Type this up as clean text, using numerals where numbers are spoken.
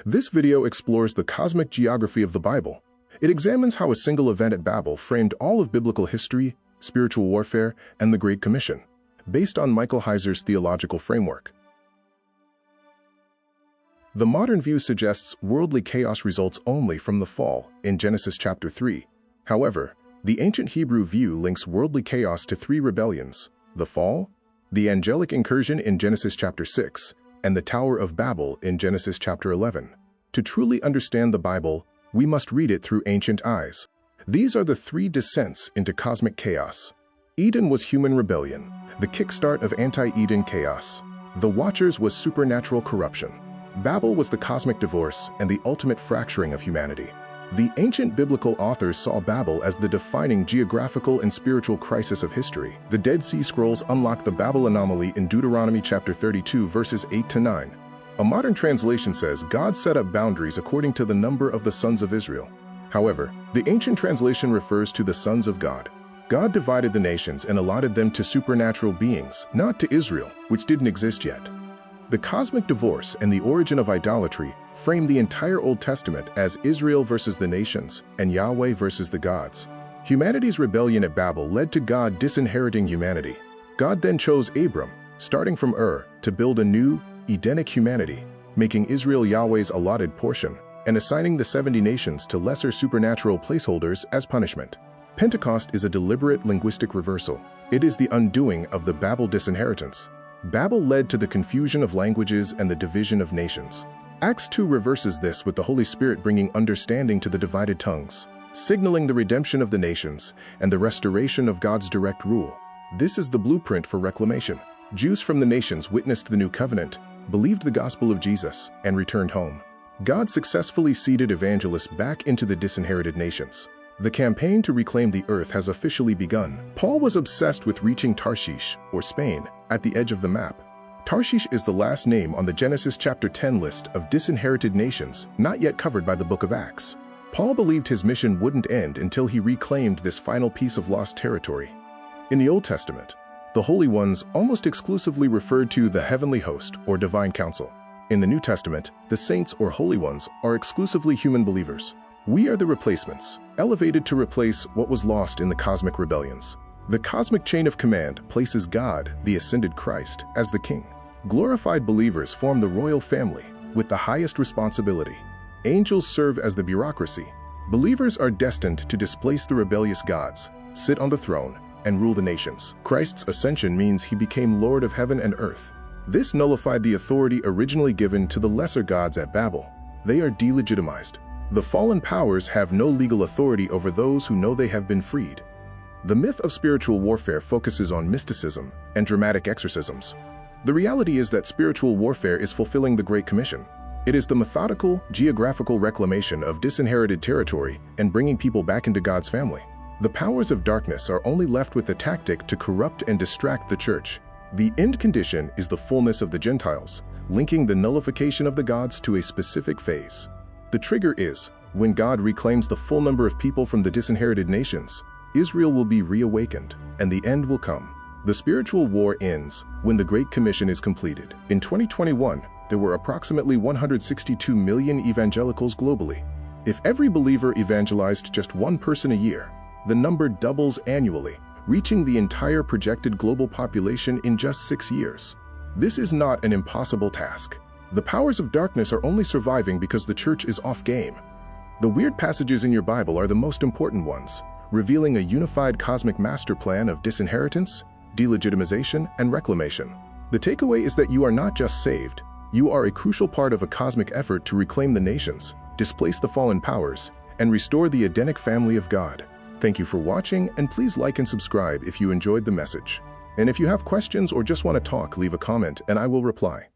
This video explores the cosmic geography of the Bible. It examines how a single event at Babel framed all of biblical history, spiritual warfare, and the Great Commission, based on Michael Heiser's theological framework. The modern view suggests worldly chaos results only from the fall in Genesis chapter 3. However, the ancient Hebrew view links worldly chaos to three rebellions: the fall, the angelic incursion in Genesis chapter 6, and the Tower of Babel in Genesis chapter 11. To truly understand the Bible, we must read it through ancient eyes. These are the three descents into cosmic chaos. Eden was human rebellion, the kickstart of anti-Eden chaos. The Watchers was supernatural corruption. Babel was the cosmic divorce and the ultimate fracturing of humanity. The ancient biblical authors saw Babel as the defining geographical and spiritual crisis of history. The Dead Sea Scrolls unlock the Babel anomaly in Deuteronomy chapter 32, verses 8 to 9. A modern translation says God set up boundaries according to the number of the sons of Israel. However, the ancient translation refers to the sons of God. God divided the nations and allotted them to supernatural beings, not to Israel, which didn't exist yet. The cosmic divorce and the origin of idolatry frame the entire Old Testament as Israel versus the nations and Yahweh versus the gods. Humanity's rebellion at Babel led to God disinheriting humanity. God then chose Abram, starting from Ur, to build a new, Edenic humanity, making Israel Yahweh's allotted portion, and assigning the 70 nations to lesser supernatural placeholders as punishment. Pentecost is a deliberate linguistic reversal. It is the undoing of the Babel disinheritance. Babel led to the confusion of languages and the division of nations. Acts 2 reverses this with the Holy Spirit bringing understanding to the divided tongues, signaling the redemption of the nations and the restoration of God's direct rule. This is the blueprint for reclamation. Jews from the nations witnessed the new covenant, believed the gospel of Jesus, and returned home. God successfully seeded evangelists back into the disinherited nations. The campaign to reclaim the earth has officially begun. Paul was obsessed with reaching Tarshish, or Spain, at the edge of the map. Tarshish is the last name on the Genesis chapter 10 list of disinherited nations not yet covered by the book of Acts. Paul believed his mission wouldn't end until he reclaimed this final piece of lost territory. In the Old Testament, the Holy Ones almost exclusively referred to the heavenly host or divine council. In the New Testament, the saints or holy ones are exclusively human believers. We are the replacements, elevated to replace what was lost in the cosmic rebellions. The cosmic chain of command places God, the ascended Christ, as the king. Glorified believers form the royal family with the highest responsibility. Angels serve as the bureaucracy. Believers are destined to displace the rebellious gods, sit on the throne, and rule the nations. Christ's ascension means he became Lord of heaven and earth. This nullified the authority originally given to the lesser gods at Babel. They are delegitimized. The fallen powers have no legal authority over those who know they have been freed. The myth of spiritual warfare focuses on mysticism and dramatic exorcisms. The reality is that spiritual warfare is fulfilling the Great Commission. It is the methodical, geographical reclamation of disinherited territory and bringing people back into God's family. The powers of darkness are only left with the tactic to corrupt and distract the church. The end condition is the fullness of the Gentiles, linking the nullification of the gods to a specific phase. The trigger is, when God reclaims the full number of people from the disinherited nations, Israel will be reawakened, and the end will come. The spiritual war ends when the Great Commission is completed. In 2021, there were approximately 162 million evangelicals globally. If every believer evangelized just one person a year, the number doubles annually, reaching the entire projected global population in just 6 years. This is not an impossible task. The powers of darkness are only surviving because the church is off game. The weird passages in your Bible are the most important ones, revealing a unified cosmic master plan of disinheritance, delegitimization, and reclamation. The takeaway is that you are not just saved, you are a crucial part of a cosmic effort to reclaim the nations, displace the fallen powers, and restore the Edenic family of God. Thank you for watching, and please like and subscribe if you enjoyed the message. And if you have questions or just want to talk, leave a comment and I will reply.